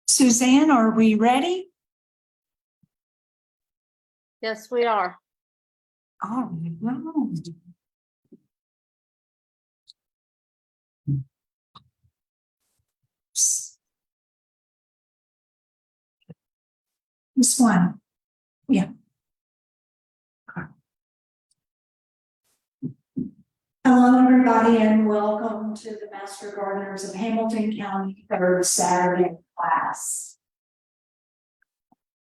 Suzanne, are we ready? Yes, we are. All right. This one. Yeah. Hello, everybody, and welcome to the Master Gardeners of Hamilton County third Saturday class.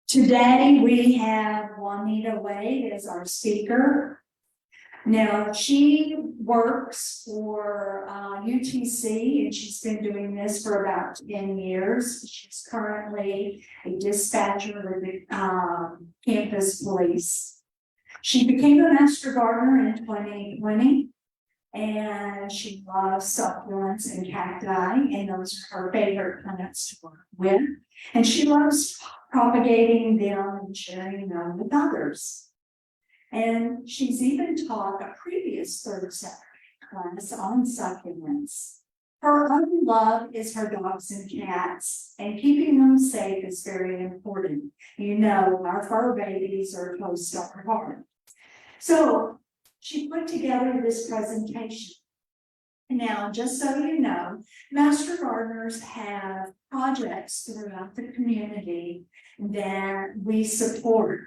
Today we have Juanita Wade as our speaker. Now, she works for UTC, and she's been doing this for about 10 years. She's currently a dispatcher with the campus police. She became a master gardener in 2020, and she loves succulents and cacti, and those are her favorite plants to work with. And she loves propagating them and sharing them with others. And she's even taught a previous third Saturday class on succulents. Her own love is her dogs and cats, and keeping them safe is very important. You know, our fur babies are close to our heart. So she put together this presentation. Now, just so you know, Master Gardeners have projects throughout the community that we support.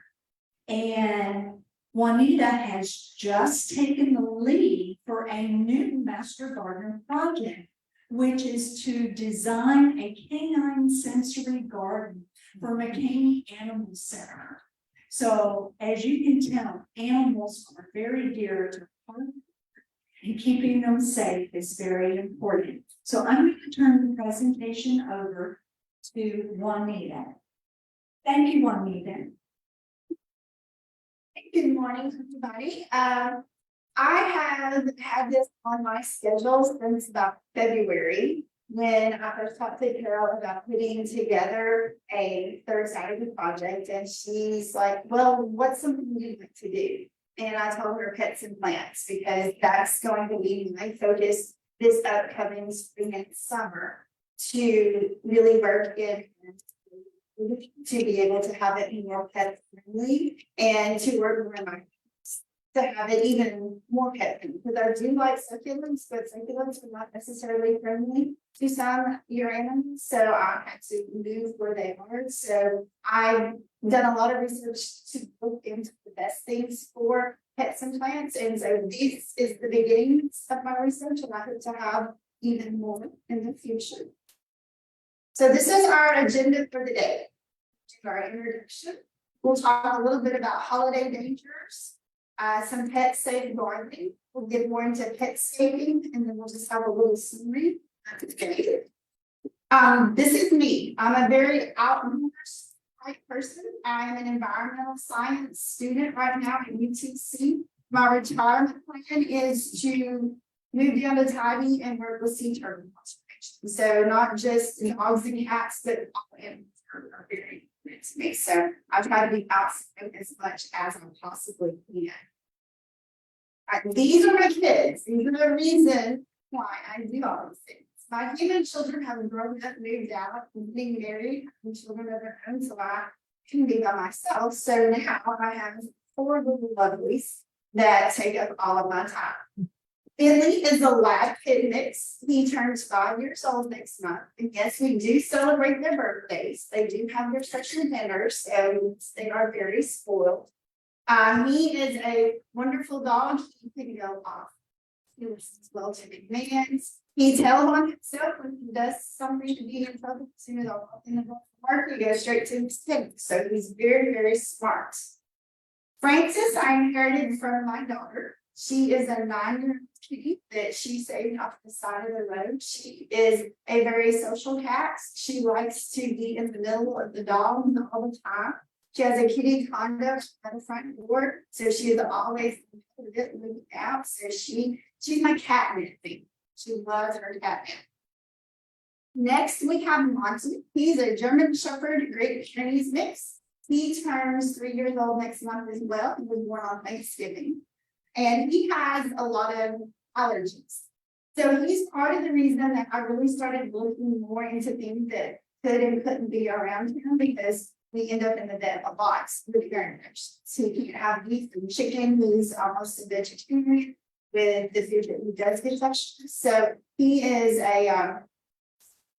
And Juanita has just taken the lead for a new Master Gardener project, which is to design a canine sensory garden for McCamey Animal Center. So, as you can tell, animals are very dear to heart, and keeping them safe is very important. So, I'm going to turn the presentation over to Juanita. Thank you, Juanita. Good morning, everybody. I have had this on my schedule since about February when I first talked to Carol about putting together a third Saturday project. And she's like, well, what's something you'd like to do? And I told her pets and plants, because that's going to be my focus this upcoming spring and summer, to really work in to be able to have it more pet friendly and to work more in my to have it even more pet friendly, because I do like succulents, but succulents are not necessarily friendly to some your animals. So I had to move where they are. So I've done a lot of research to look into the best things for pets and plants. And so this is the beginning of my research, and I hope to have even more in the future. So this is our agenda for the day. Our introduction. We'll talk a little bit about holiday dangers, some pet safe gardening. We'll get more into pet saving, and then we'll just have a little summary. This is me. I'm a very outdoors type person. I'm an environmental science student right now at UTC. My retirement plan is to move down to Tybee and work with sea turtle conservation. So not just dogs and cats, but all animals are very important to me. So I try to be outside as much as I possibly can. These are my kids. These are the reason why I do all these things. My human children have grown up, moved out, being married, and children of their own, so I can be by myself. So now I have 4 little lovelies that take up all of my time. Billy is a lab kit mix. He turns 5 years old next month. And yes, we do celebrate their birthdays. They do have their special dinners, so they are very spoiled. He is a wonderful dog. He can go off. He listens well to commands. He tells on himself when he does something to be in trouble. As soon as I walk in the park, he goes straight to his thing. So he's very, very smart. Francis, I inherited from my daughter. She is a 9-year-old kitty that she saved off the side of the road. She is a very social cat. She likes to be in the middle of the dog all the time. She has a kitty condo at the front door, so she is always looking out. So she's my catnip thing. She loves her catnip. Next, we have Monty. He's a German Shepherd Great Pyrenees mix. He turns 3 years old next month as well. He was born on Thanksgiving. And he has a lot of allergies. So he's part of the reason that I really started looking more into things that could and couldn't be around him, because we end up in the vet a lot with ear infections. So he can't have beef and chicken. He's almost a vegetarian with the food that he does get touched. So he is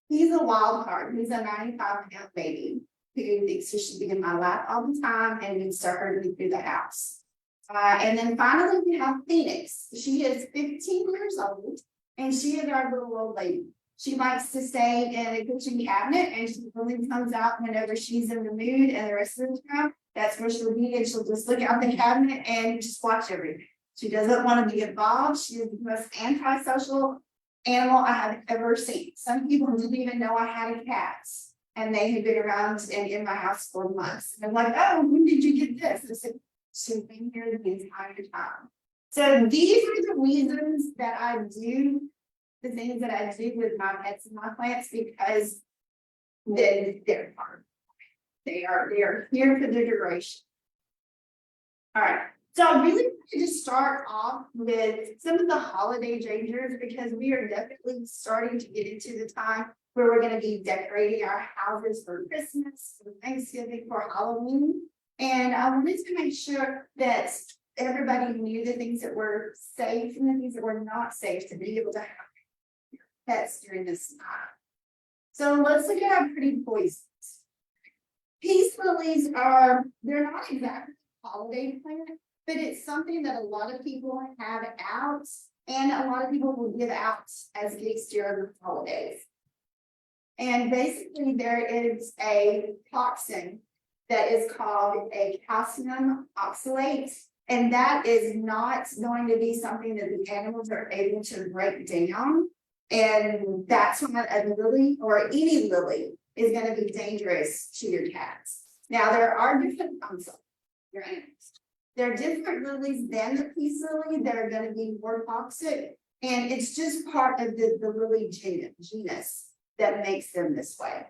he's a wild card. He's a 95-pound baby who thinks he should be in my lap all the time and needs to herd me through the house. And then finally we have Phoenix. She is 15 years old and she is our little old lady. She likes to stay in a kitchen cabinet and she only comes out whenever she's in the mood, and the rest of the time, that's where she'll be, and she'll just look out the cabinet and just watch everything. She doesn't want to be involved. She is the most antisocial animal I have ever seen. Some people didn't even know I had a cat, and they had been around and in my house for months. And I'm like, oh, when did you get this? I said, she's been here the entire time. So these are the reasons that I do the things that I do with my pets and my plants, because they're hard. They are here for the duration. All right. So I really want to just start off with some of the holiday dangers, because we are definitely starting to get into the time where we're going to be decorating our houses for Christmas, for Thanksgiving, for Halloween. And I wanted to make sure that everybody knew the things that were safe and the things that were not safe to be able to have pets during this time. So let's look at our pretty poisons. Peace lilies they're not exactly a holiday plant, but it's something that a lot of people have out, and a lot of people will give out as gifts during the holidays. And basically there is a toxin that is called a calcium oxalate, and that is not going to be something that the animals are able to break down. And that's why a lily, or any lily, is going to be dangerous to your cats. Now, there are different kinds of your animals. There are different lilies than the peace lily that are going to be more toxic. And it's just part of the lily genus that makes them this way.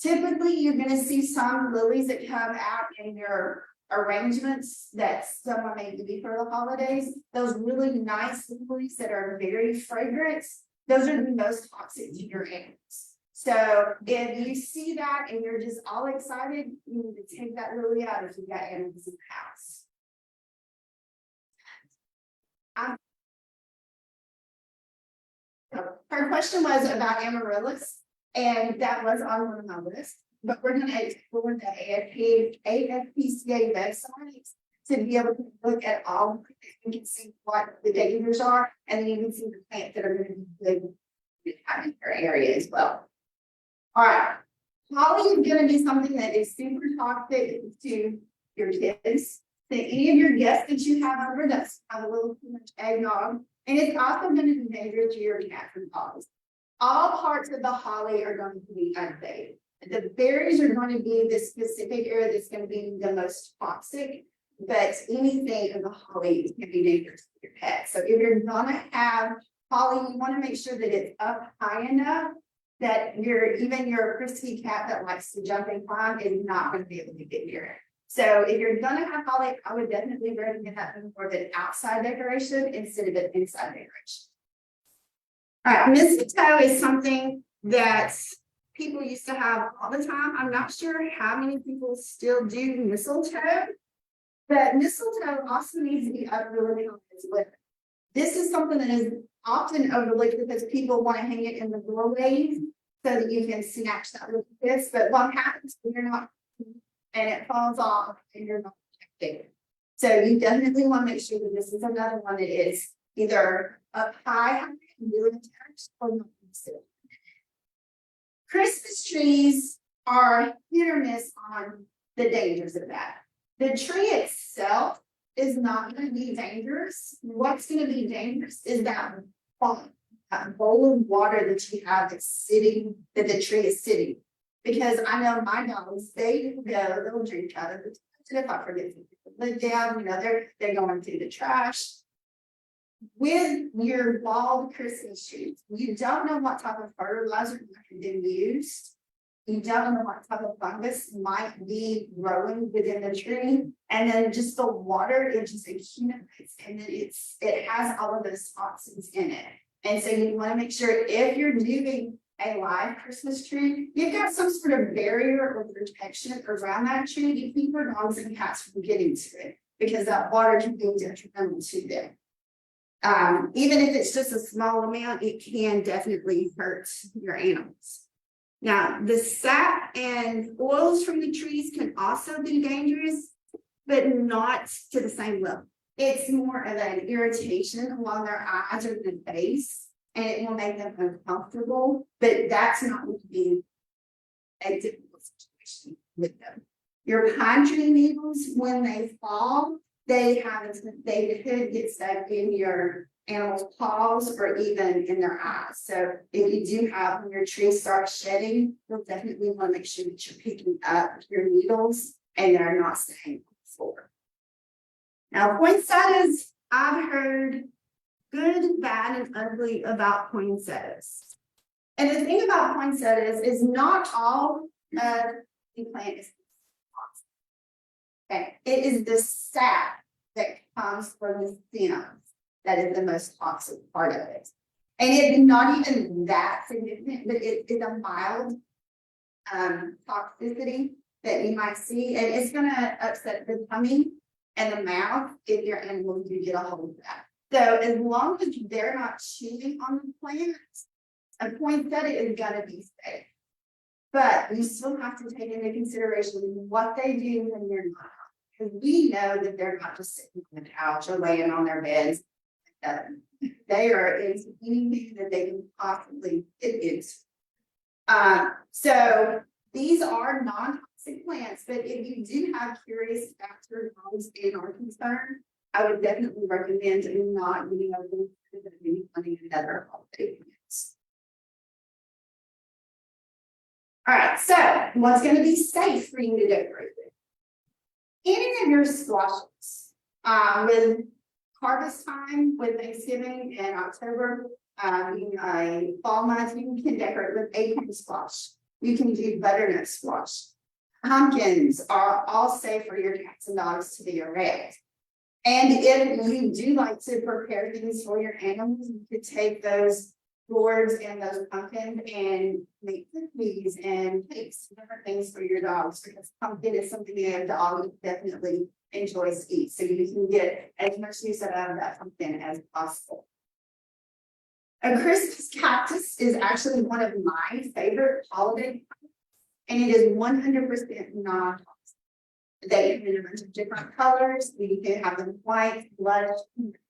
Typically, you're going to see some lilies that come out in your arrangements that someone may do for the holidays. Those really nice lilies that are very fragrant, those are the most toxic to your animals. So if you see that and you're just all excited, you need to take that lily out if you've got animals in the house. Her question was about amaryllis, and that was on one of my list. But we're going to explore the AFPCA website to be able to look at all. You can see what the dangers are, and then you can see the plants that are going to be good in your area as well. All right, holly is going to be something that is super toxic to your kids, to any of your guests that you have over that have a little too much eggnog, and it's also going to be dangerous to your cats and dogs. All parts of the holly are going to be unsafe. The berries are going to be the specific area that's going to be the most toxic, but anything in the holly can be dangerous to your pet. So if you're going to have holly, you want to make sure that it's up high enough that even your frisky cat that likes to jump and climb is not going to be able to get near it. So if you're going to have holly, I would definitely recommend that more of an outside decoration instead of an inside decoration. All right, mistletoe is something that people used to have all the time. I'm not sure how many people still do mistletoe, but mistletoe also needs to be up really on its lip. This is something that is often overlooked because people want to hang it in the doorways so that you can snatch that little kiss. But what happens when you're not, and it falls off and you're not protected? So you definitely want to make sure that this is another one that is either up high and really attached or not. Christmas trees are hit or miss on the dangers of that. The tree itself is not gonna be dangerous. What's gonna be dangerous is that bowl of water that you have that's sitting, that the tree is sitting. Because I know my dogs, they'll drink out of it. And if I forget to put the lid down, you know, they're going through the trash. With your bald Christmas trees, you don't know what type of fertilizer might have been used. You don't know what type of fungus might be growing within the tree. And then just the water, it just accumulates and then it has all of those toxins in it. And so you want to make sure if you're doing a live Christmas tree, you've got some sort of barrier or protection around that tree to keep your dogs and cats from getting to it, because that water can be detrimental to them. Even if it's just a small amount, it can definitely hurt your animals. Now, the sap and oils from the trees can also be dangerous, but not to the same level. It's more of an irritation along their eyes or the face, and it will make them uncomfortable, but that's not going to be a difficult situation with them. Your pine tree needles, when they fall, they could get stuck in your animal's paws or even in their eyes. So if you do have, when your tree starts shedding, you'll definitely want to make sure that you're picking up your needles and they're not staying on the floor. Now, poinsettias, I've heard good, bad, and ugly about poinsettias. And the thing about poinsettias is not all of the plant is toxic. Okay, it is the sap that comes from the stems that is the most toxic part of it. And it's not even that significant, but it is a mild toxicity that you might see, and it's gonna upset the tummy and the mouth if your animals do get a hold of that. So as long as they're not chewing on the plant, a poinsettia is gonna be safe. But you still have to take into consideration what they do when you're not. Because we know that they're not just sitting on the couch or laying on their beds. They are into anything that they can possibly get into. So these are non-toxic plants, but if you do have curious about your dogs and are concerned, I would definitely recommend not being able to finding another holiday plants. All right, so what's going to be safe for you to decorate with? Any of your squashes, with harvest time, with Thanksgiving and October, in a fall month, you can decorate with acorn squash. You can do butternut squash. Pumpkins are all safe for your cats and dogs to be around. And if you do like to prepare things for your animals, you could take those gourds and those pumpkins and make cookies and cakes, different things for your dogs, because pumpkin is something that a dog definitely enjoys to eat. So you can get as much use out of that pumpkin as possible. A Christmas cactus is actually one of my favorite holiday plants, and it is 100% non-toxic. They come in a bunch of different colors. You can have them white, blood,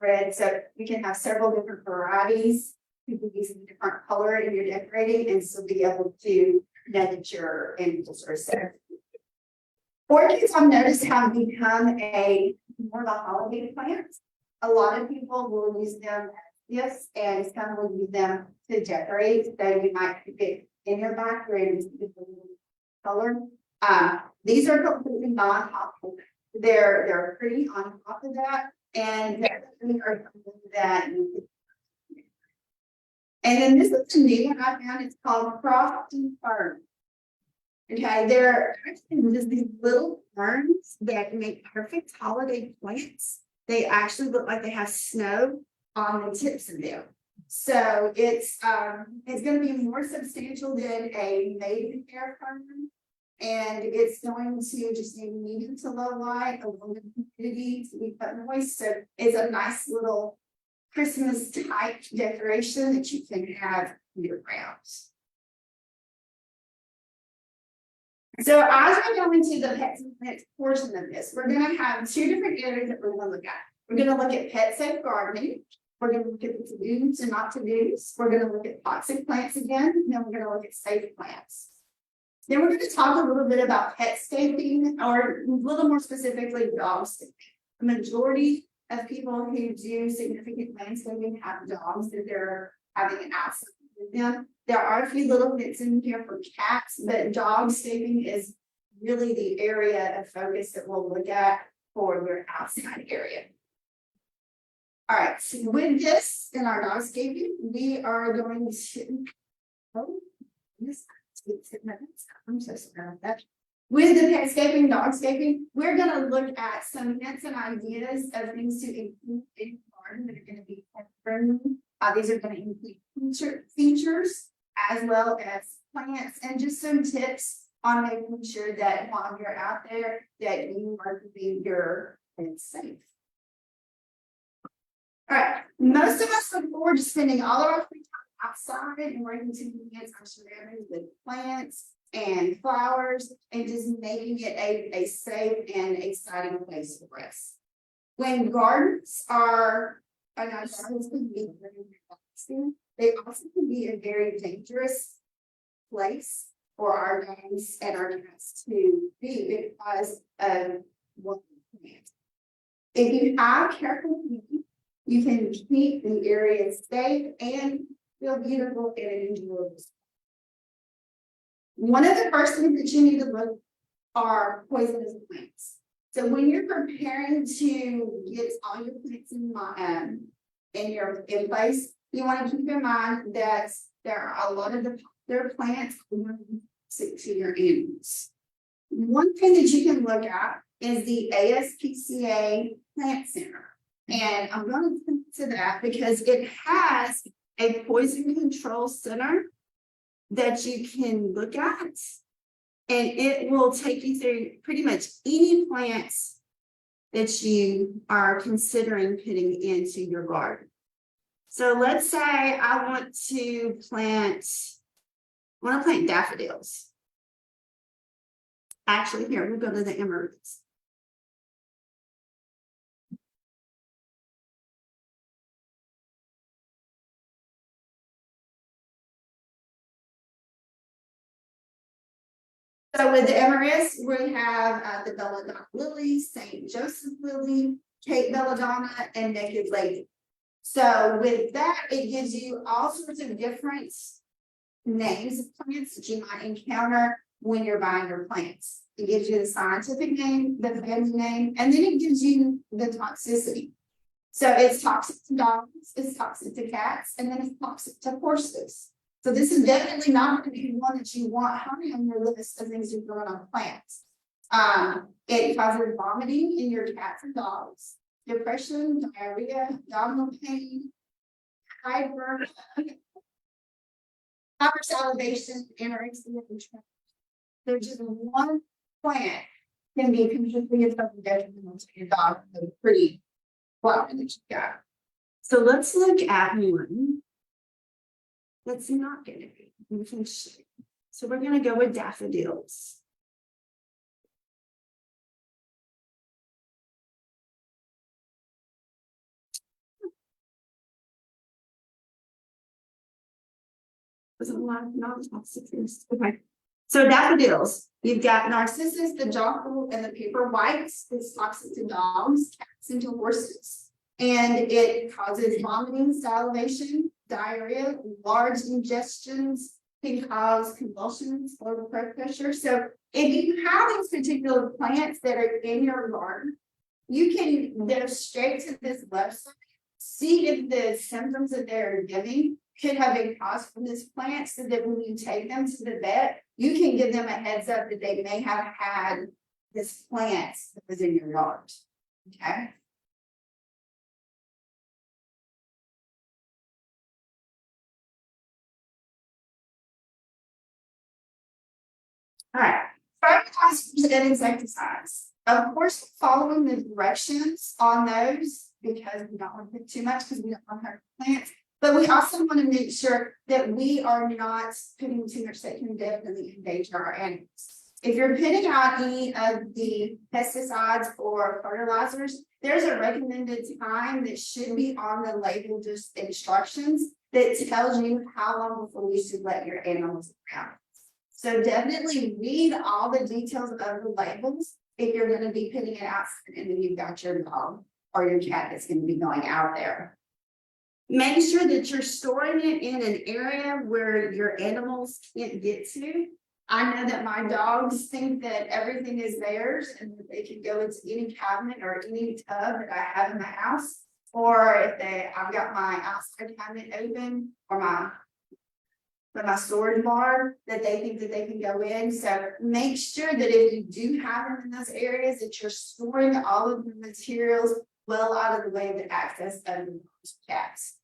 red. So you can have several different varieties. You can use a different color in your decorating and still be able to know that your animals are safe. Orchids, I've noticed, have become more of a holiday plant. A lot of people will use them as gifts, and some will use them to decorate. So you might keep it in your background and give a little color. These are completely non-toxic. They're pretty on top of that, and definitely are something that you can. And then this is a new one I found. It's called frosty fern. Okay, they're actually just these little ferns that make perfect holiday plants. They actually look like they have snow on the tips of them. So it's going to be more substantial than a maidenhair fern, and it's going to just need medium to low light, a little bit of humidity to be put moist. So it's a nice little Christmas type decoration that you can have year round. So as we go into the pets and plants portion of this, we're going to have two different areas that we're going to look at. We're going to look at pet safe gardening. We're going to look at the to-dos and not to-dos. We're going to look at toxic plants again, and then we're going to look at safe plants. Then we're going to talk a little bit about pet safety, or a little more specifically dog safety. majority of people who do significant landscaping have dogs that they're having outside with them. There are a few little bits in here for cats, but dog scaping is really the area of focus that we'll look at for your outside area. All right, so with this in our dog scaping, we are going to. Oh, this. I'm so sorry about that. With the petscaping, dogscaping, we're gonna look at some hints and ideas of things to include in the garden that are gonna be pet friendly. These are gonna include features as well as plants and just some tips on making sure that while you're out there, that you are keeping your pets safe. All right, most of us look forward to spending all of our free time outside and working to enhance our surroundings with plants and flowers and just making it a safe and exciting place for us. When gardens are, and our gardens can be very relaxing, they also can be a very dangerous place for our dogs and our cats to be because of what we plant. If you have careful weeding, you can keep the area safe and feel beautiful and enjoyable. One of the first things that you need to look are poisonous plants. So when you're preparing to get all your plants in place, you want to keep in mind that there are a lot of their plants toxic to your animals. One thing that you can look at is the ASPCA Plant Center. And I'm going to link to that because it has a poison control center that you can look at, and it will take you through pretty much any plants that you are considering putting into your garden. So let's say I want to plant daffodils. Actually, here, we'll go to the emeralds. So with the amaryllis, we have the belladonna lily, St. Joseph lily, Cape belladonna, and naked lady. So with that, it gives you all sorts of different names of plants that you might encounter when you're buying your plants. It gives you the scientific name, the family name, and then it gives you the toxicity. So it's toxic to dogs, it's toxic to cats, and then it's toxic to horses. So this is definitely not going to be one that you want high on your list of things you're growing on plants. It causes vomiting in your cats and dogs, depression, diarrhea, abdominal pain, hypersalivation, anorexia, and tremor. So just one plant can be completely detrimental to your dog. The pretty flower that you got. So let's look at one. That's not going to be. So we're going to go with daffodils. There's a lot of non-toxic things. Okay. So daffodils, you've got narcissus, the jonquil, and the paper whites. It's toxic to dogs, cats, and to horses. And it causes vomiting, salivation, diarrhea, large ingestions can cause convulsions, low blood pressure. So if you have these particular plants that are in your garden, you can go straight to this website, see if the symptoms that they're giving could have been caused from this plant, so that when you take them to the vet, you can give them a heads up that they may have had this plant that was in your yard. Okay. All right, fertilizers and insecticides. Of course, following the directions on those, because we don't want to put too much because we don't want to hurt plants. But we also want to make sure that we are not putting too much that can definitely endanger our animals. If you're putting out any of the pesticides or fertilizers, there's a recommended time that should be on the label, just instructions that tells you how long before you should let your animals around. So definitely read all the details of the labels if you're gonna be putting it outside and then you've got your dog or your cat that's gonna be going out there. Make sure that you're storing it in an area where your animals can't get to. I know that my dogs think that everything is theirs and that they can go into any cabinet or any tub that I have in the house. Or if I've got my outside cabinet open or my storage bar, that they think that they can go in. So make sure that if you do have them in those areas, that you're storing all of the materials well out of the way of the access of the cats.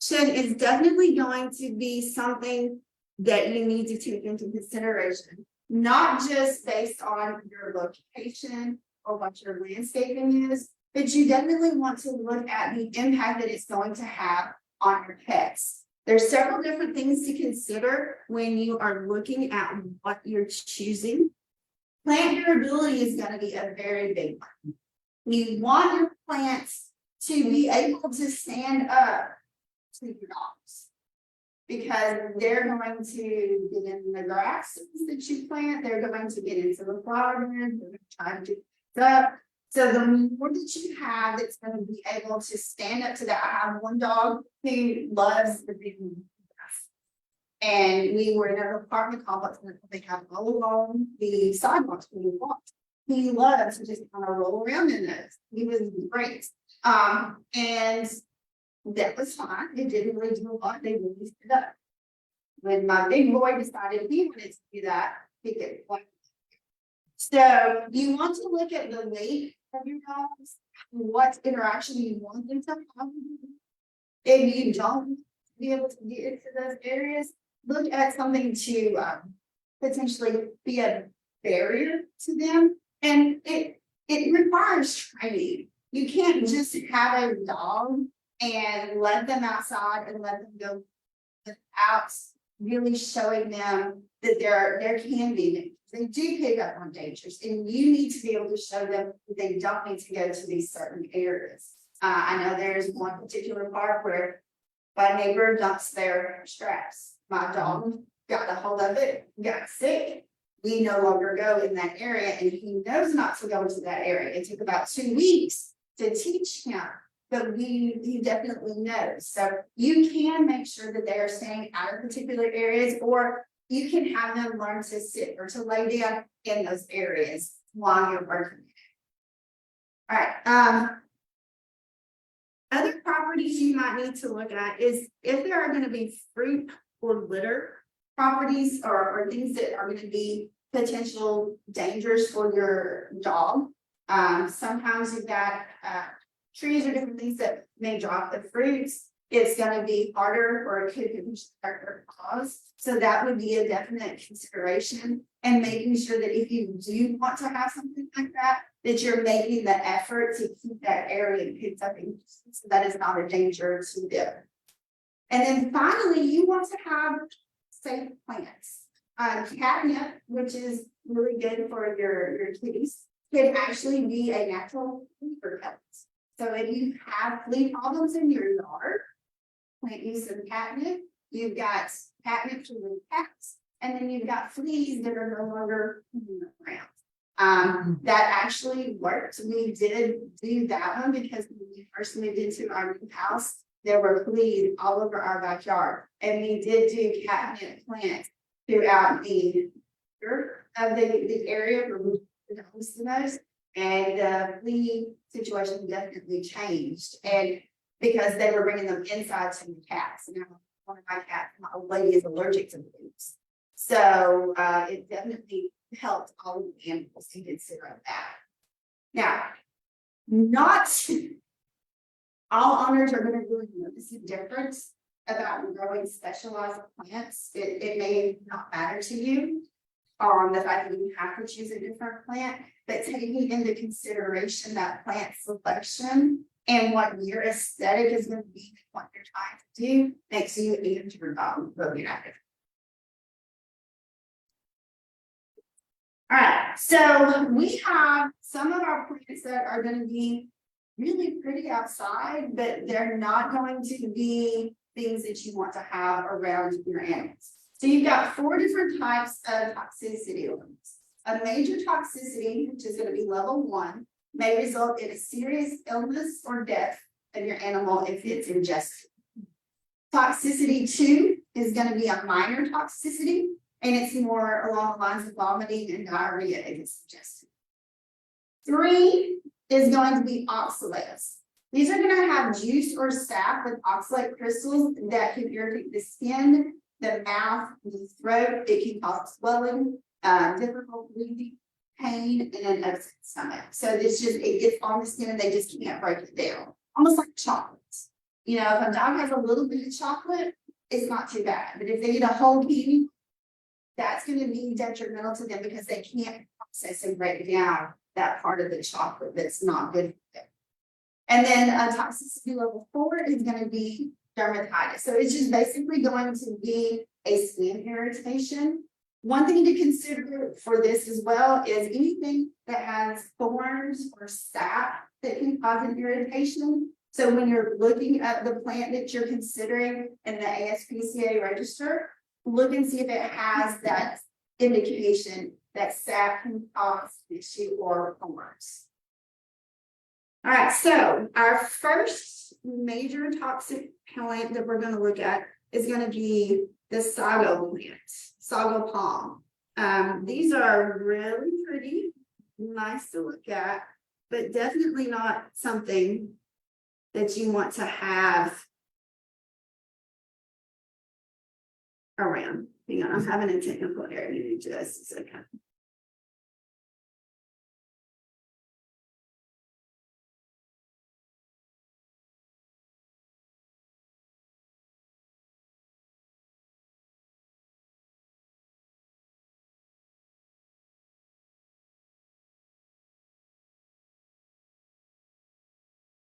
Is definitely going to be something that you need to take into consideration, not just based on your location or what your landscaping is, but you definitely want to look at the impact that it's going to have on your pets. There's several different things to consider when you are looking at what you're choosing. Plant durability is going to be a very big one. You want your plants to be able to stand up to your dogs, because they're going to get in the grasses that you plant, they're going to get into the flower beds, they're trying to get up. So the more that you have that's going to be able to stand up to that. I have one dog who loves the big grass. And we were in an apartment complex and they have all along the sidewalks when we walked. He loves to just kind of roll around in those. He was great. And that was fine. It didn't really do a lot. They released it up. When my big boy decided he wanted to do that, he could. So you want to look at the weight of your dogs, what interaction you want them to have. If you don't be able to get into those areas, look at something to potentially be a barrier to them. And it requires training. You can't just have a dog and let them outside and let them go without really showing them that there can be. They do pick up on dangers, and you need to be able to show them that they don't need to go to these certain areas. I know there's one particular park where my neighbor dumps their straps. My dog got a hold of it, got sick. We no longer go in that area, and he knows not to go into that area. It took about 2 weeks to teach him, but he definitely knows. So you can make sure that they are staying out of particular areas, or you can have them learn to sit or to lay down in those areas while you're working. All right. Other properties you might need to look at is if there are going to be fruit or litter properties or things that are going to be potential dangers for your dog. Sometimes you've got trees or different things that may drop the fruits. It's going to be harder, or it could hurt their claws. So that would be a definite consideration, and making sure that if you do want to have something like that, that you're making the effort to keep that area picked up so that is not a danger to them. And then finally, you want to have safe plants. Catnip, which is really good for your kitties, can actually be a natural flea repellent. So if you have flea problems in your yard, plant you some catnip. You've got catnip to the cats, and then you've got fleas that are no longer around. That actually worked. We did do that one because when we first moved into our new house, there were fleas all over our backyard, and we did do catnip plants throughout the area where we host the most, and the flea situation definitely changed, and because they were bringing them inside to the cats. Now, one of my cats, my old lady, is allergic to fleas, so it definitely helped all of the animals to consider that. Now, not all owners are going to really notice a difference about growing specialized plants. It may not matter to you the fact that you have to choose a different plant, but taking into consideration that plant selection and what your aesthetic is going to be, what you're trying to do, makes you and your dog really active. All right, so we have some of our plants that are going to be really pretty outside, but they're not going to be things that you want to have around your animals. So you've got 4 different types of toxicity levels. A major toxicity, which is going to be level 1, may result in a serious illness or death of your animal if it's ingested. Toxicity 2 is going to be a minor toxicity, and it's more along the lines of vomiting and diarrhea if it's ingested. 3 is going to be oxalates. These are going to have juice or sap with oxalate crystals that can irritate the skin, the mouth, the throat. It can cause swelling, difficult breathing, pain, and an upset stomach. So this just, it gets on the skin and they just can't break it down. Almost like chocolate. You know, if a dog has a little bit of chocolate, it's not too bad. But if they eat a whole candy, that's going to be detrimental to them because they can't process and break down that part of the chocolate that's not good for them. And then toxicity level 4 is going to be dermatitis. So it's just basically going to be a skin irritation. One thing to consider for this as well is anything that has thorns or sap that can cause an irritation. So when you're looking at the plant that you're considering in the ASPCA register, look and see if it has that indication that sap can cause issue or thorns. All right, so our first major toxic plant that we're going to look at is going to be the sago plant, sago palm. These are really pretty, nice to look at, but definitely not something that you want to have around. Hang on, I'm having a technical error. Give me just a second.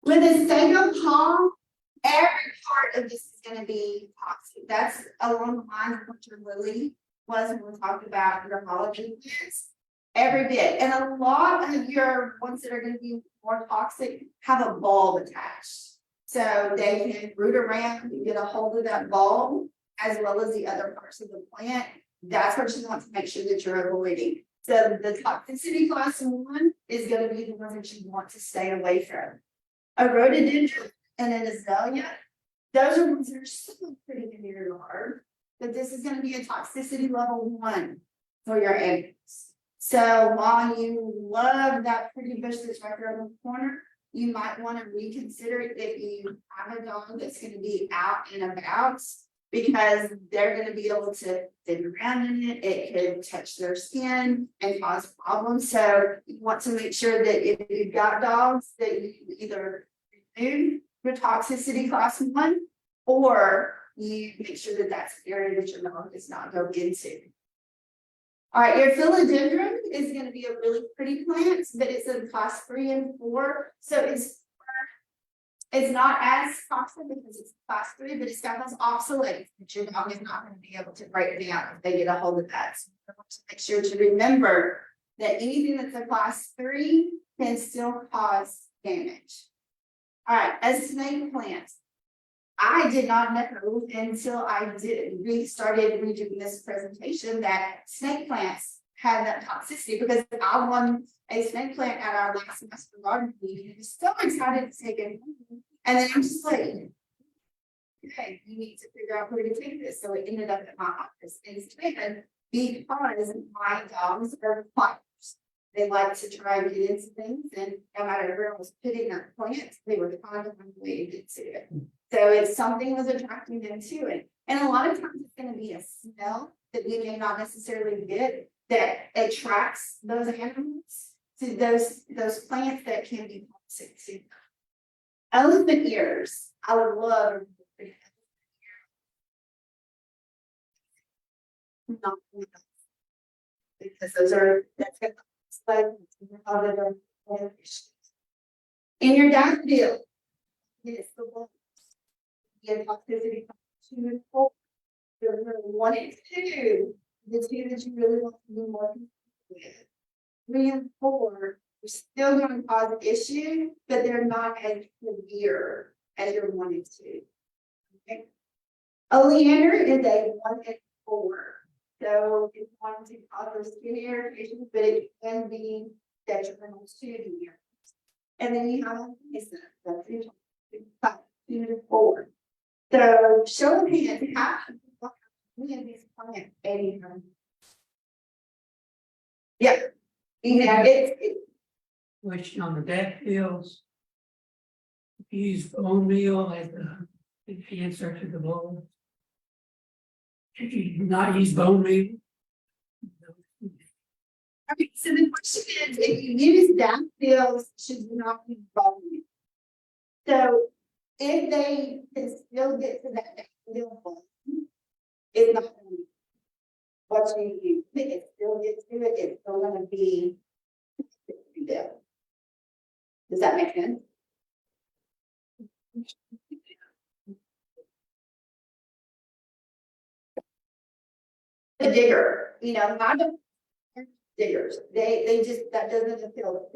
With the sago palm, every part of this is going to be toxic. That's along the lines of what your lily was when we talked about your holiday plants. Every bit. And a lot of your ones that are going to be more toxic have a bulb attached. So they can root around and get a hold of that bulb as well as the other parts of the plant. That's what you want to make sure that you're avoiding. So the toxicity class 1 is going to be the ones that you want to stay away from. A rhododendron and an azalea, those are ones that are so pretty in your yard, but this is going to be a toxicity level 1 for your animals. So while you love that pretty bush that's right there in the corner, you might want to reconsider it if you have a dog that's going to be out and about, because they're going to be able to dig around in it. It could touch their skin and cause problems. So you want to make sure that if you've got dogs, that you either remove your toxicity class 1, or you make sure that that's an area that your dog does not go into. All right, your philodendron is going to be a really pretty plant, but it's in class 3 and 4. So it's not as toxic because it's class 3, but it's got those oxalates that your dog is not going to be able to break down if they get a hold of that. So you want to make sure to remember that anything that's a class 3 can still cause damage. All right, a snake plant. I did not know until I started redoing this presentation that snake plants had that toxicity, because I won a snake plant at our last semester garden meeting. I was so excited to take it. And then I'm just like, okay, you need to figure out where to take this. So it ended up at my office instead, because my dogs are fighters. They like to try and get into things, and no matter where I was putting that plant, they were trying to find a way to get to it. So if something was attracting them to it, and a lot of times it's going to be a smell that we may not necessarily get that attracts those animals to those plants that can be toxic to them. Elephant ears. I would love not because that's good. In your daffodil, yes, the one. Get toxicity 2 and 4. You're 1 and 2, the 2 that you really want to be more with. 3 and 4, you're still going to cause an issue, but they're not as severe as your 1 and 2. Okay. Oleander is a 1 and forward. So it's going to cause skin irritation, but it can be detrimental to the ear. And then you have that's 2 to 4. So show of hands, how many of these clients, 80 times? Yeah, you know, it's Question on the daffodils. If you use bone meal as the answer to the bowl. If you not use bone meal. okay. So the question is, if you use daffodils, should you not use volume? So if they can still get to that daffodil volume, it's not going to be what you use. If it still gets to it, it's still going to be daffodil. Does that make sense? The digger, you know, not the diggers, they just, that doesn't appeal.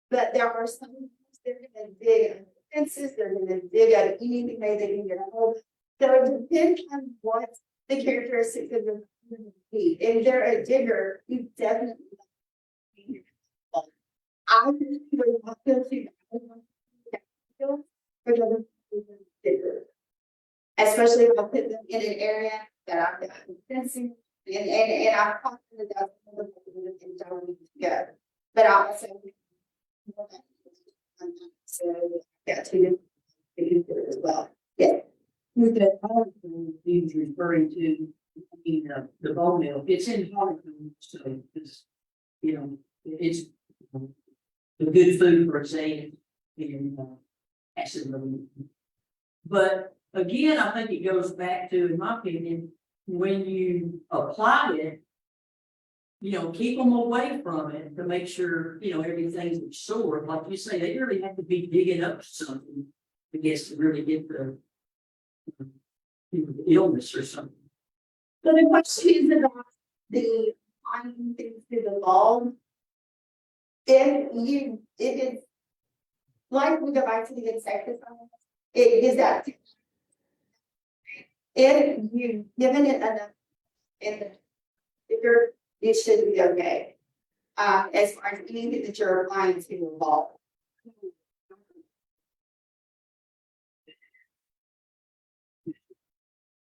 But there are some, they're gonna dig at fences, they're gonna dig at anything they can get a hold of. So it depends on what the characteristics of the be. If they're a digger, you definitely. I would not feel too bad for the digger. Especially if I put them in an area that I've got fencing. And I'm confident that that's one of the things I need to go. But I also. So, yeah, to do as well. Yeah. With that, he's referring to, I mean, the bone meal, it's in Harlequin, so it's, you know, it's a good food for a saying, and acid relief. But again, I think it goes back to, in my opinion, when you apply it, you know, keep them away from it to make sure, you know, everything's absorbed. Like you say, they really have to be digging up something, I guess, to really get the illness or something. So the question is about the finding things through the bulb. If it's like we go back to the insecticide, it is that. If you've given it enough in the figure, it should be okay. As far as anything that you're applying to the bulb.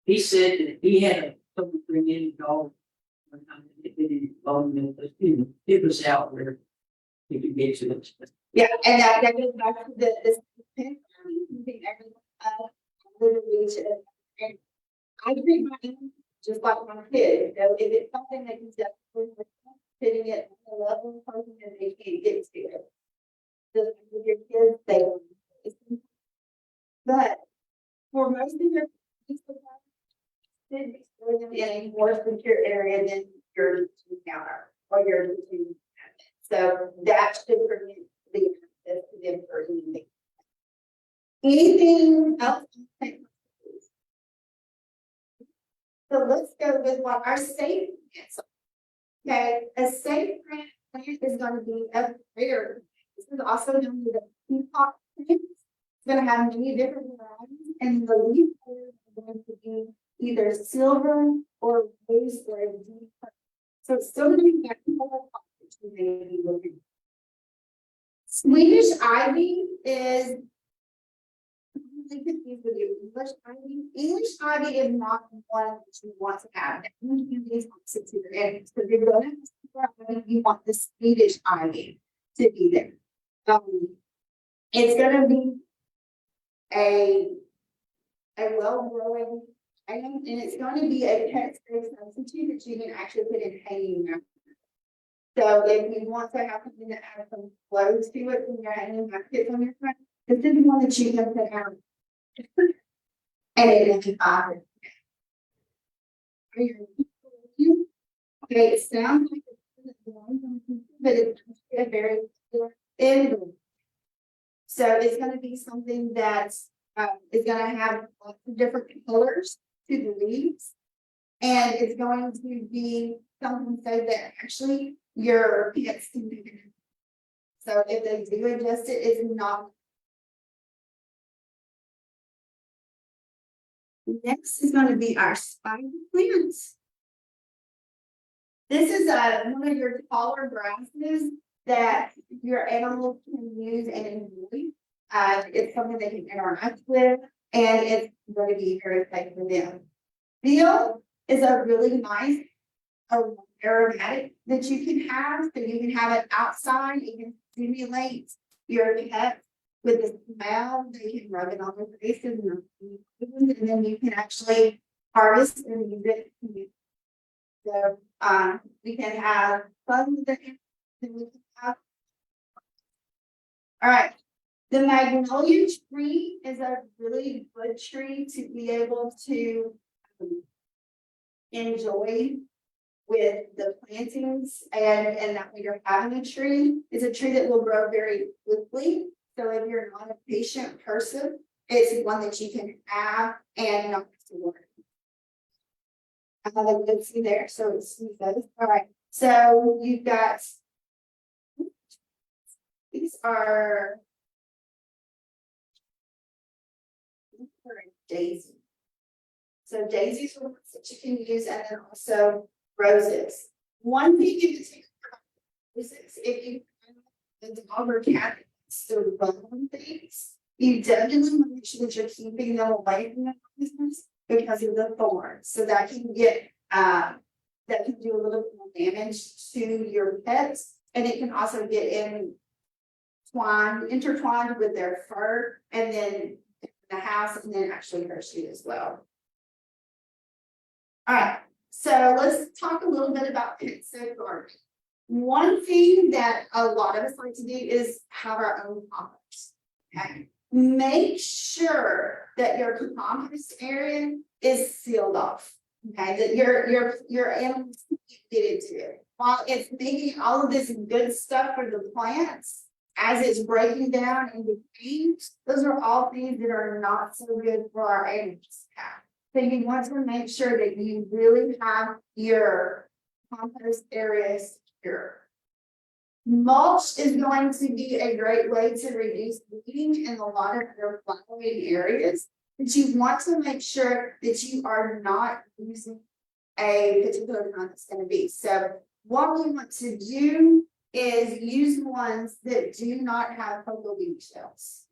He said that he had a couple bring in dog. It was out where he could get to it. Yeah, and that goes back to the moving everyone literally to, and I treat my own just like my kid. You know, if it's something that he's definitely fitting it at the level of person that they can't get to it. Just like with your kids, they don't. But for most of your kids, should be storing them in a more secure area than your routine counter or your routine cabinet. So that should prevent the access to them for anything. Anything else? So let's go with what our safe is. Okay, a safe plant is going to be a rare. This is also known as a peacock plant. It's going to have many different varieties, and the leaf colors are going to be either silver or rose or a deep purple. So it's still going to be that color that you may be looking for. Swedish ivy is confused with you. English ivy. English ivy is not one that you want to have. These opposites to your enemies. So if you're going to have ivy, you want the Swedish ivy to be there. It's going to be a well-growing item, and it's going to be a pet space substitute that you can actually put in hanging now. So if you want to have something that has some flow to it when you're hanging baskets on your front, this is one that you can put out. And it will be fine. Okay, it sounds like it's but it's a very end. So it's going to be something that is going to have lots of different colors to the leaves, and it's going to be something so that actually your pets can do it. So if they do adjust it, it's not. Next is going to be our spider plants. This is one of your taller grasses that your animals can use and enjoy. It's something they can interact with, and it's going to be very safe for them. Veal is a really nice aromatic that you can have, so you can have it outside, you can stimulate your pet with the smell, they can rub it on their faces and then you can actually harvest and use it. So, we can have fun with it. All right, the magnolia tree is a really good tree to be able to enjoy with the plantings, and that when you're having a tree, it's a tree that will grow very quickly. So if you're not a patient person, it's one that you can have and not have to worry. I have a good see there, so it's good. All right, so you've got, these are daisies. So daisies are ones that you can use, and then also roses. One thing you can take about roses, if you the dog or cat still run on things, you definitely want to make sure that you're keeping them away from the business because of the thorns. So that can get that can do a little bit more damage to your pets, and it can also get intertwined with their fur, and then the house, and then actually hurt you as well. All right, so let's talk a little bit about pet safeguarding. One thing that a lot of us like to do is have our own compost. Okay, make sure that your compost area is sealed off. Okay, that your animals can't get into it. While it's making all of this good stuff for the plants, as it's breaking down into things, those are all things that are not so good for our animals. So you want to make sure that you really have your compost area secure. Mulch is going to be a great way to reduce bleeding in a lot of your flowering areas, but you want to make sure that you are not using a particular kind that's going to be. So what we want to do is use ones that do not have cocoa bean shells.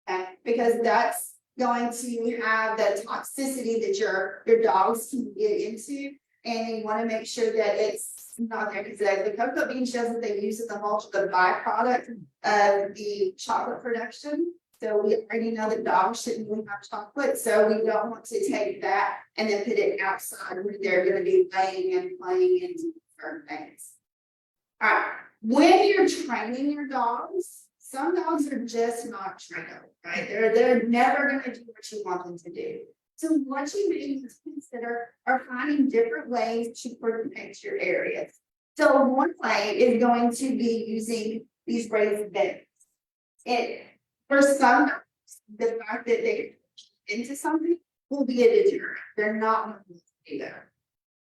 Okay, because that's going to have the toxicity that your dogs can get into, and you want to make sure that it's not there, because the cocoa bean shells that they use in the mulch are the byproduct of the chocolate production. So we already know that dogs shouldn't really have chocolate, so we don't want to take that and then put it outside where they're going to be laying and playing and doing certain things. All right, when you're training your dogs, some dogs are just not trainable, right? They're never going to do what you want them to do. So what you need to consider are finding different ways to protect your areas. So one way is going to be using these raised beds. For some dogs, the fact that they get into something will be a deterrent. They're not going to do that.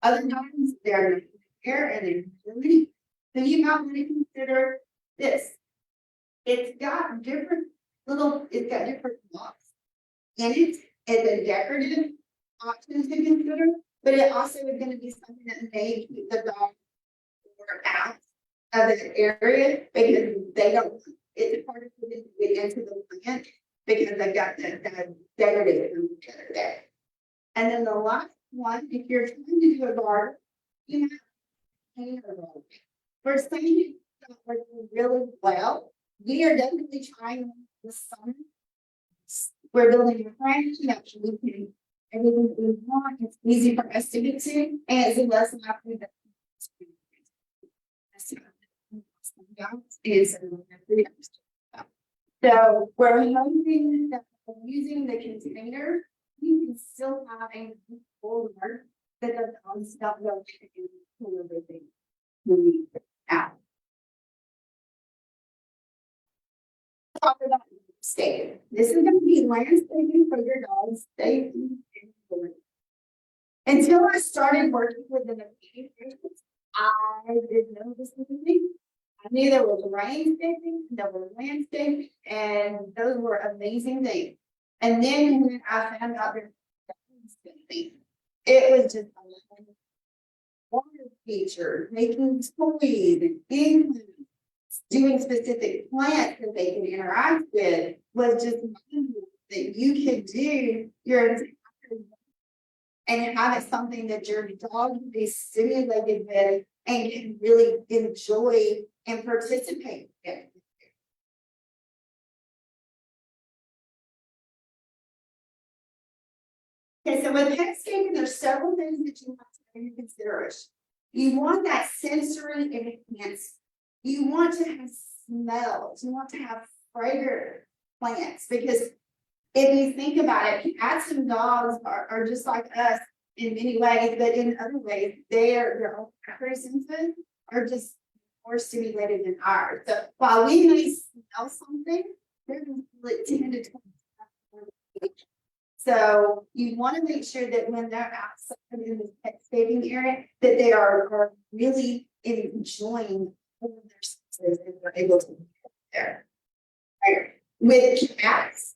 Other dogs, they're not here and they're really. So you might want to consider this. It's got different blocks in it as a decorative option to consider, but it also is going to be something that may keep the dog out of the area because they don't. It's harder for them to get into the plant because they've got the decorative together there. And then the last one, if you're trying to do a garden, you have to paint a garden. For some people that work really well, we are definitely trying this summer. We're building a ranch that we can everything that we want. It's easy for us to get to, and it's less likely that so we're hoping that using the container, you can still have a full mark that the dogs don't go to pull everything out. Talk about landscaping. This is going to be landscaping for your dog's safety. Until I started working with the patients, I didn't know this was a thing. I knew there was landscaping, there was landscaping, and those were amazing things. And then when I found out there's landscaping, it was just one features, making toys and games, doing specific plants that they can interact with was just that you could do your entire and have it something that your dog can be stimulated with and can really enjoy and participate in. Okay, so with petscaping, there's several things that you have to take into consideration. You want that sensory enhancement. You want to have smells. You want to have fragrant plants because if you think about it, cats and dogs are just like us in many ways, but in other ways, their olfactory senses are just more stimulated than ours. So while we may smell something, they're like 10 to 20. So you want to make sure that when they're outside in the petscaping area, that they are really enjoying all of their senses and they're able to be there. Right. With cats,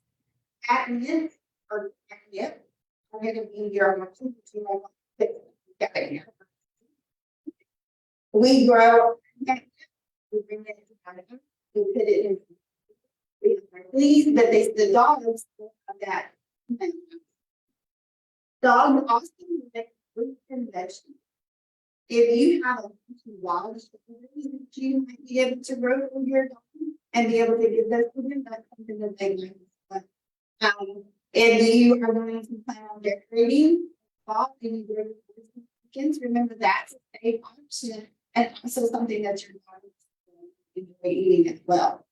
catnip or catnip, I'm going to be your we grow catnip, we bring it to Canada, we put it in. Please, but the dogs have that. Dogs also make fruit and vegetables. If you have a wild strawberries that you might be able to grow for your dog and be able to give those to them, that's something that they like. If you are going to plan on decorating fall and you grow chickens, remember that's a safe option and also something that your dog is enjoy eating as well.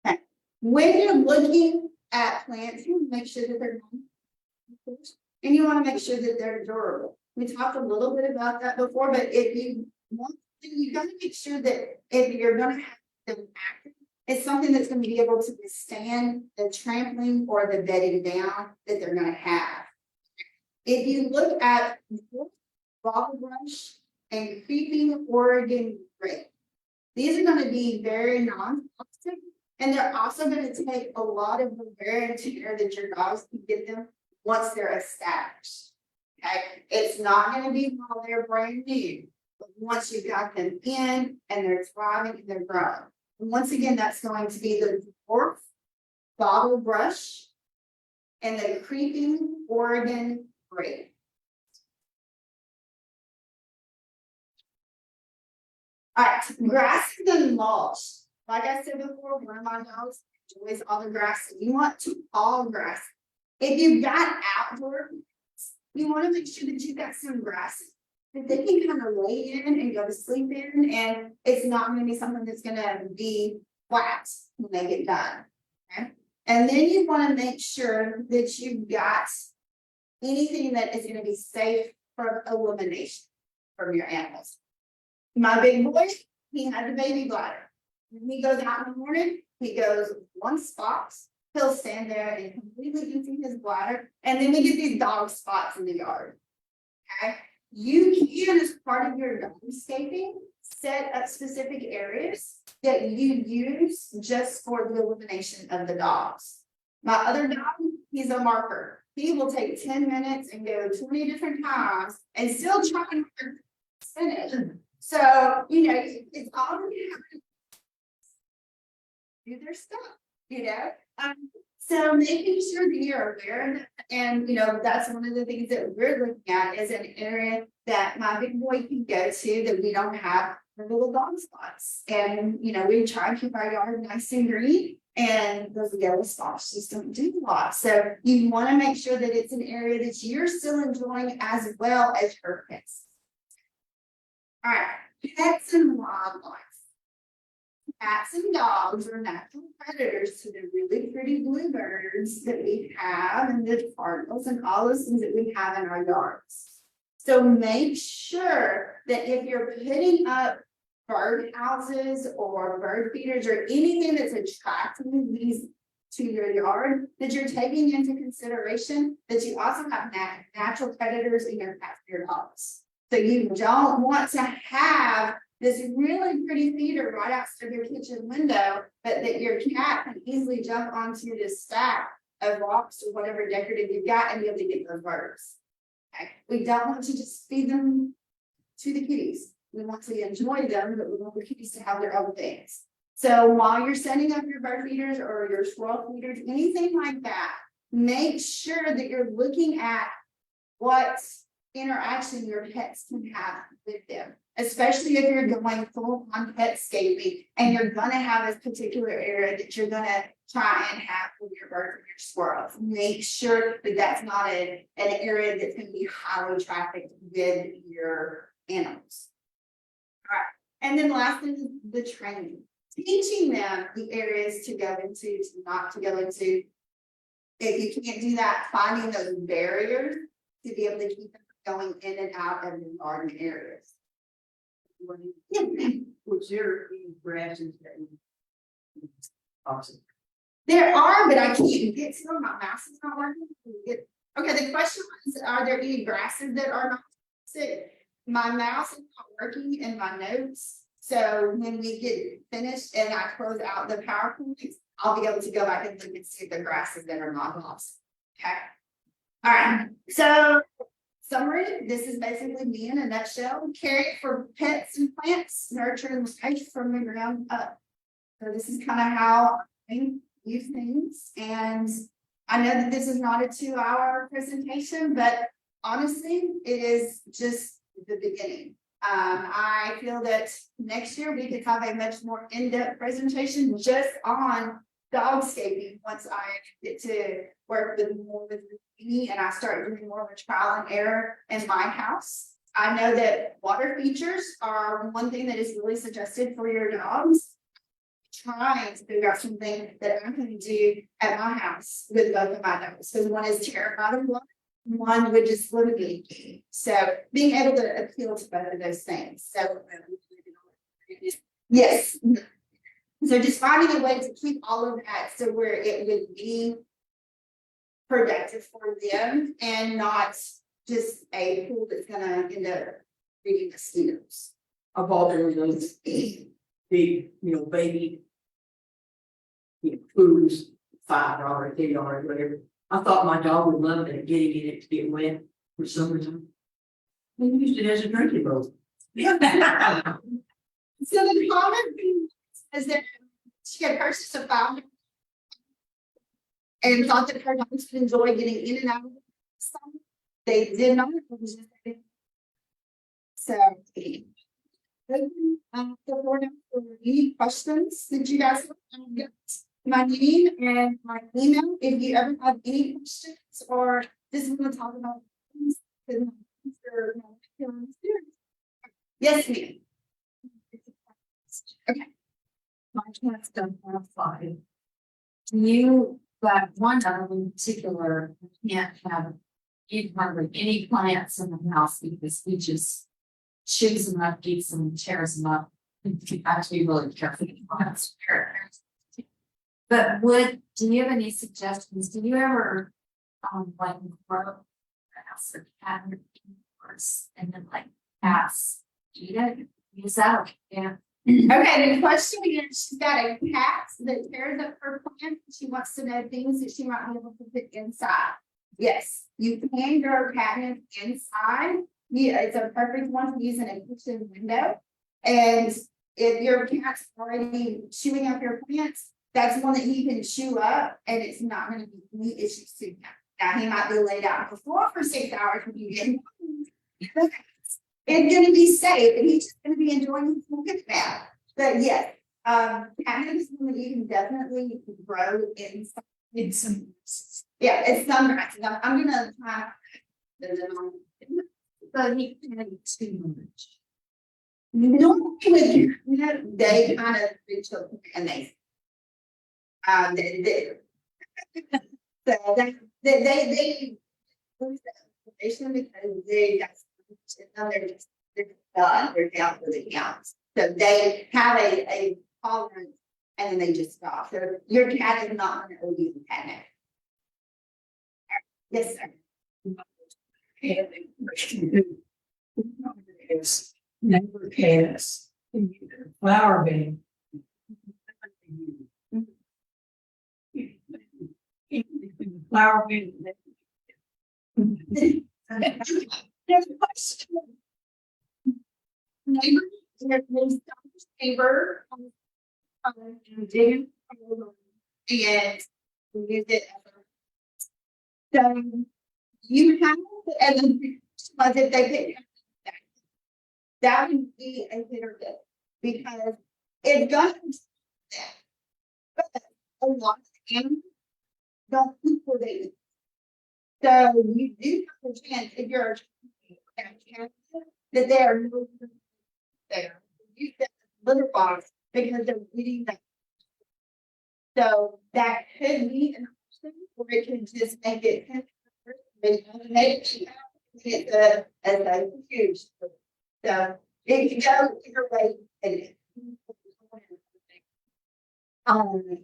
Okay. When you're looking at plants, you want to make sure that they're non, and you want to make sure that they're durable. We talked a little bit about that before, but if you want to, you got to make sure that if you're going to have them active, it's something that's going to be able to withstand the trampling or the bedding down that they're going to have. If you look at bottle brush and creeping Oregon grape, these are going to be very non-toxic, and they're also going to take a lot of the wear and tear that your dogs can get them once they're established. Okay, it's not going to be while they're brand new, but once you got them in and they're thriving and they're growing. And once again, that's going to be the dwarf bottle brush and the creeping Oregon grape. All right, grasses and mulch. Like I said before, one of my dogs enjoys all the grass. You want to all grass. If you've got outdoor, you want to make sure that you've got some grass that they can kind of lay in and go to sleep in, and it's not going to be something that's going to be flat when they get done. Okay, and then you want to make sure that you've got anything that is going to be safe from elimination from your animals. My big boy, he had a baby bladder. When he goes out in the morning, he goes one spot. He'll stand there and completely empty his bladder, and then we get these dog spots in the yard. Okay, you can, as part of your dogscaping, set up specific areas that you use just for the elimination of the dogs. My other dog, he's a marker. He will take 10 minutes and go 20 different times and still try and finish. So, you know, it's all do their stuff, you know. So making sure that you're aware of that, and you know, that's one of the things that we're looking at is an area that my big boy can go to that we don't have little dog spots. And you know, we try to keep our yard nice and green, and those yellow spots just don't do a lot. So you want to make sure that it's an area that you're still enjoying as well as your pets. All right, pets and wildlife. Cats and dogs are natural predators to the really pretty bluebirds that we have, and the cardinals and all those things that we have in our yards. So make sure that if you're putting up bird houses or bird feeders or anything that's attracting these to your yard, that you're taking into consideration that you also have natural predators in your cats and your dogs. So you don't want to have this really pretty feeder right outside your kitchen window, but that your cat can easily jump onto this stack of rocks or whatever decorative you've got and be able to get those birds. Okay. We don't want to just feed them to the kitties. We want to enjoy them, but we want the kitties to have their own things. So while you're setting up your bird feeders or your squirrel feeders, anything like that, make sure that you're looking at what interaction your pets can have with them, especially if you're going full on petscaping and you're gonna have a particular area that you're gonna try and have with your birds or your squirrels. Make sure that that's not an area that's gonna be highly trafficked with your animals. All right, and then last thing is the training. Teaching them the areas to go into, to not to go into. If you can't do that, finding those barriers to be able to keep them going in and out of the garden areas. Was there any grasses that you? Awesome. There are, but I can't get to them. My mouse is not working. Okay, the question was, are there any grasses that are not sick? My mouse is not working in my notes. So when we get finished and I close out the PowerPoint, I'll be able to go back and look and see the grasses that are not lost. Okay. All right. So summary, this is basically me in a nutshell. Care for pets and plants, nurture life from the ground up. So this is kind of how I use things. And I know that this is not a 2-hour presentation, but honestly, it is just the beginning. I feel that next year we could have a much more in-depth presentation just on dogscaping once I get to work with more with me and I start doing more of a trial and error in my house. I know that water features are one thing that is really suggested for your dogs. Trying to figure out something that I can do at my house with both of my dogs. So one is terrified of water, one would just literally. So being able to appeal to both of those things. So yes. So just finding a way to keep all of that so where it would be productive for them and not just a pool that's gonna end up breeding mosquitoes. I bought one of those big, baby. Foods, $5, $10, whatever. I thought my dog would love it, getting in it to get wet for some reason. We used it as a drinking bowl. So the comment is that she had purchased a fountain and thought that her dogs would enjoy getting in and out of the sun. They did not. It was just so the floor now for any questions that you guys have. My name and my email if you ever have any questions or just want to talk about things. Yes, ma'am. Okay. My cat's done have 5. You, but one of them in particular, can't have hardly any plants in the house because he just chews them up, eats them, tears them up. And you have to be really careful with plants. But do you have any suggestions? Do you ever like grow grass or cat and then like cats eat it? Is that okay? Yeah. Okay, the question is, she's got a cat that tears up her plant. She wants to know things that she might be able to put inside. Yes, you can grow catnip inside. Yeah, it's a perfect one to use in a kitchen window. And if your cat's already chewing up your plants, that's one that he can chew up and it's not going to be any issues to him. Now he might be laid out on the floor for 6 hours when you get him. It's going to be safe and he's just going to be enjoying his little good nap. But yes, catnip is one that you can definitely grow inside. It's some. Yeah, it's sunrise. I'm going to try. But he can't eat too much. Normally, they kind of reach up and they so they lose that information because they're down for the counts. So they have a tolerance and then they just stop. So your cat is not going to OD the catnip. Yes, sir. Neighbor cats, flower bed. Flower bed. There's a question. neighbor, there's neighbor. And dig and use it as a. So you have, and then, was it they pick that? That would be a hit or miss, because it doesn't. But a lot of animals don't eat what they eat. So you do have a chance, if you're a chance that they are no there. You set litter box because they're eating that. So that could be an option, or it can just make it. It's a huge. So it can go either way.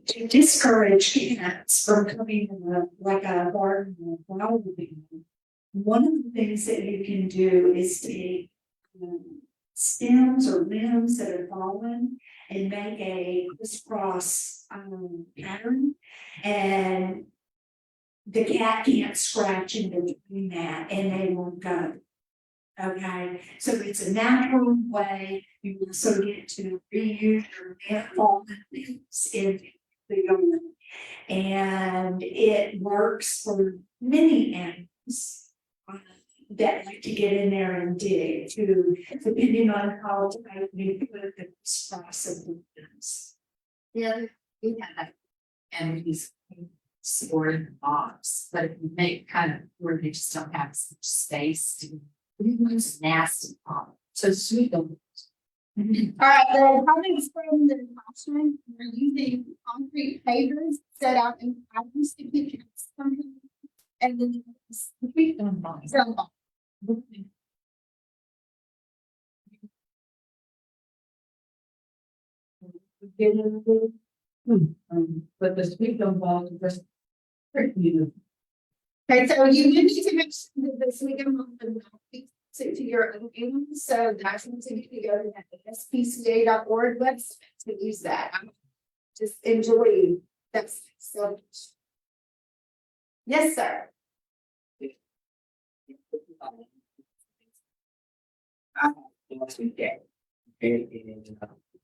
To discourage cats from coming in like a garden or flower garden, one of the things that you can do is take stems or limbs that are fallen and make a crisscross pattern, and the cat can't scratch in between that and they won't go. Okay, so it's a natural way. You also get to reuse your fallen limbs in the garden. And it works for many animals that like to get in there and dig too, depending on how tight you put the cross of the limbs. Yeah, we had that, and he's stored in the box, but if you make kind of where they just don't have so much space to. It's nasty problem. So sweet. All right, the comments from the classroom, we're using concrete pavers set out in patterns to keep cats from coming. And then we don't. But the sweet don't ball is just. You Okay, so you would need to make sure that the sweeter month of suit to your own animals, so that's something you can go to the spca.org website to use that. I'm just enjoying that so much. Yes, sir. Okay, and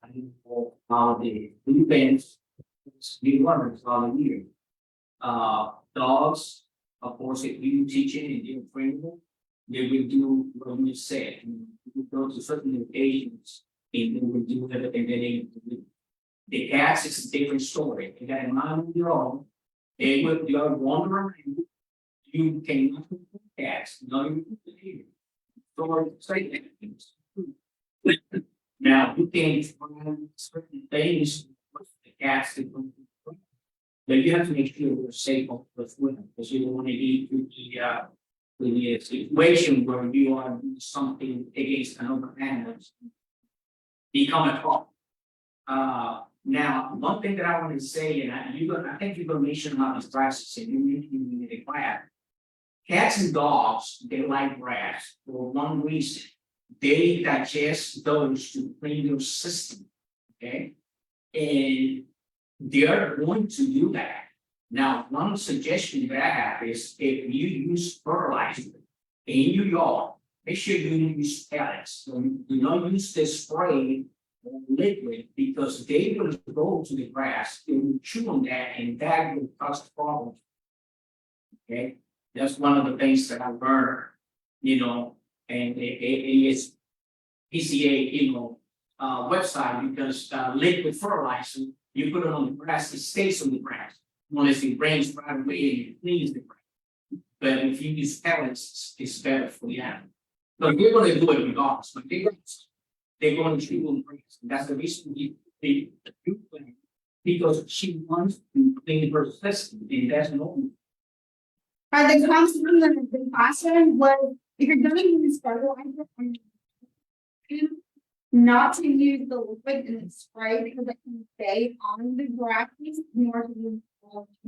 I know how the Philippines, we learn all the year. Dogs, of course, if you teach it and you train them, they will do what you said. You go to certain occasions and they will do everything that they need to do. The cats is a different story. You got a mind of your own. They will, you are wandering, you cannot control cats, no, you can. So say things. Now, you can try certain things with the cats that don't control. But you have to make sure you're safe with them, because you don't want to lead to the situation where you are doing something against another animal. Become a problem. Now, one thing that I want to say, and I think you're going to mention about these grasses, and you mentioned in the class. Cats and dogs, they like grass for one reason. They digest those to clean their system, okay? And they're going to do that. Now, one suggestion that I have is if you use fertilizer in your yard, make sure you use pellets. Do not use the spray or liquid, because they will go to the grass, they will chew on that, and that will cause problems. Okay, that's one of the things that I learned, and it is PCA, website, because liquid fertilizer, you put it on the grass, it stays on the grass. Unless it rains right away and it cleans the grass. But if you use pellets, it's better for the animal. So they're going to do it regardless, but they're going to chew on the grass. That's the reason they do that, because she wants to clean her system, and that's normal. The concept in the classroom was, if you're going to use fertilizer, not to use the liquid in the spray, because it can stay on the grasses more to use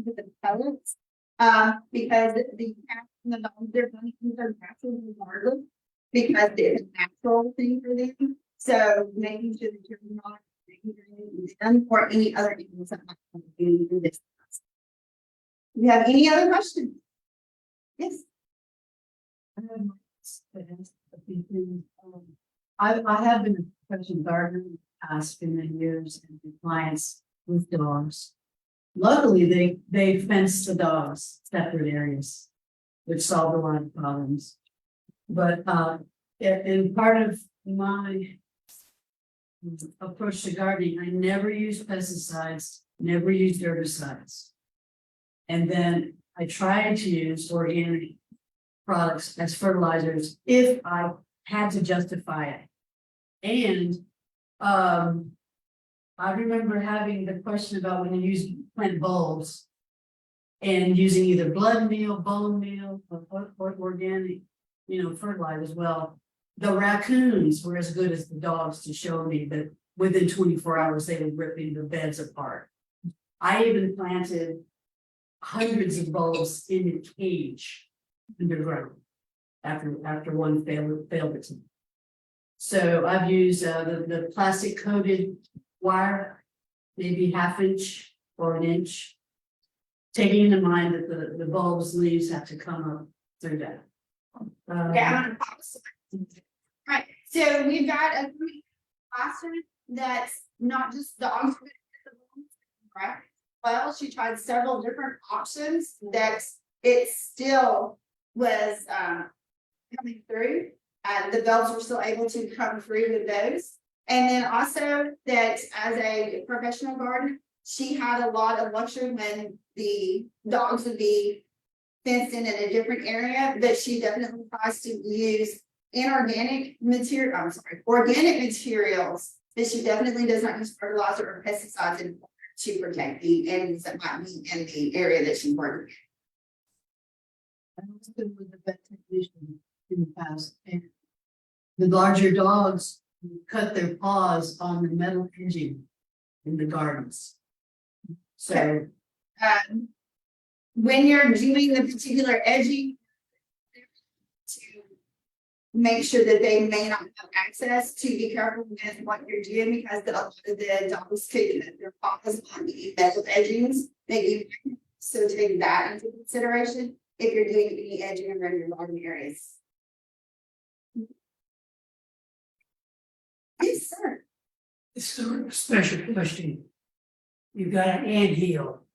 the pellets. Because the cats and the dogs, they're going to use their grasses regardless, because it's a natural thing for them. So making sure that you're not using them or any other animals that might be in this. Do you have any other questions? Yes. I have been a professional gardener, spent many years and with clients with dogs. Luckily, they fenced the dogs separate areas, which solved a lot of problems. But, in part of my approach to gardening, I never use pesticides, never use herbicides. And then I try to use organic products as fertilizers if I had to justify it. And, I remember having the question about when you use plant bulbs and using either blood meal, bone meal, or organic, fertilizers. Well, the raccoons were as good as the dogs to show me that within 24 hours, they were ripping the beds apart. I even planted hundreds of bulbs in a cage underground after one failed it. So I've used the plastic coated wire, maybe 1/2 inch or 1 inch. Taking into mind that the bulbs leaves have to come up through that. Okay, I'm gonna pause. Right, so we've got a classroom that's not just dogs. Right, well, she tried several different options that it still was coming through. The bulbs were still able to come through with those. And then also that as a professional gardener, she had a lot of luxury when the dogs would be fenced in a different area, but she definitely tries to use organic materials, but she definitely does not use fertilizer or pesticides in order to protect the animals that might be in the area that she's working. I was good with the vet technician in the past, and the larger dogs cut their paws on the metal edging in the gardens. So, When you're doing the particular edging, to make sure that they may not have access, to be careful with what you're doing, because a lot of the dogs take their paws on the metal edgings. So take that into consideration if you're doing any edging around your garden areas. Yes, sir. It's sort of a special question. You've got an anthill.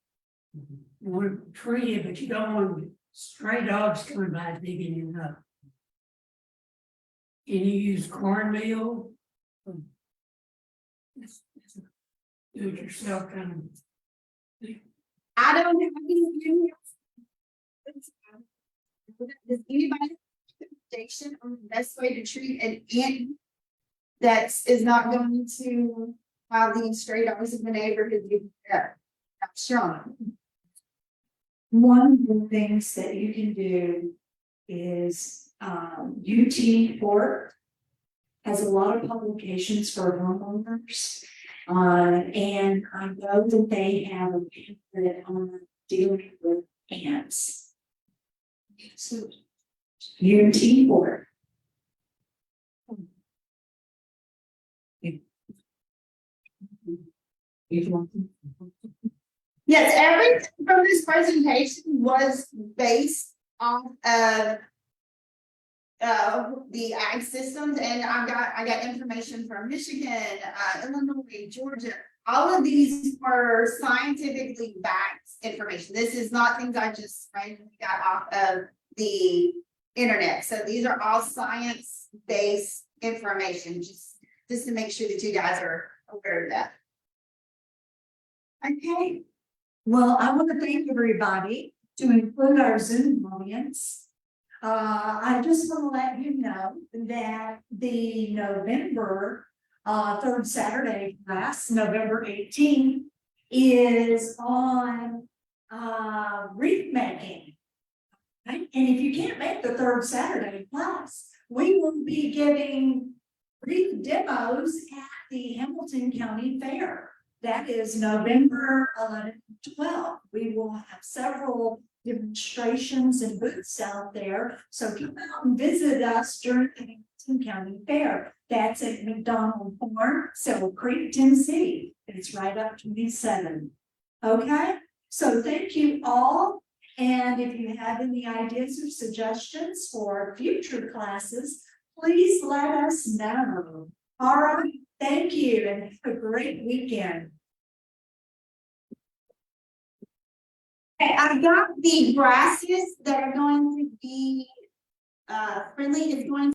You want to treat it, but you don't want stray dogs coming by digging you up. Can you use cornmeal? It's a do-it-yourself kind of. I don't have any. Does anybody have a recommendation on the best way to treat an ant that is not going to have the stray dogs in the neighborhood do that? I'm sure. One of the things that you can do is, UT Port has a lot of publications for homeowners. And I know that they have a pamphlet on dealing with ants. So, UT Port. Yes, everything from this presentation was based off of the ag systems, and I got information from Michigan, Illinois, Georgia. All of these were scientifically backed information. This is not things I just randomly got off of the internet. So these are all science-based information, just to make sure that you guys are aware of that. Okay. Well, I want to thank everybody, to include our Zoom audience. I just want to let you know that the November 3rd Saturday class, November 18th, is on wreath making. Right? And if you can't make the 3rd Saturday class, we will be giving wreath demos at the Hamilton County Fair. That is November 11th and 12th. We will have several demonstrations and booths out there. So come out and visit us during the Hamilton County Fair. That's at McDonald Farm, Silver Creek, Tennessee. It's right up 27. Okay, so thank you all. And if you have any ideas or suggestions for future classes, please let us know. All right, thank you and have a great weekend. Okay, I've got the grasses that are going to be friendly, it's going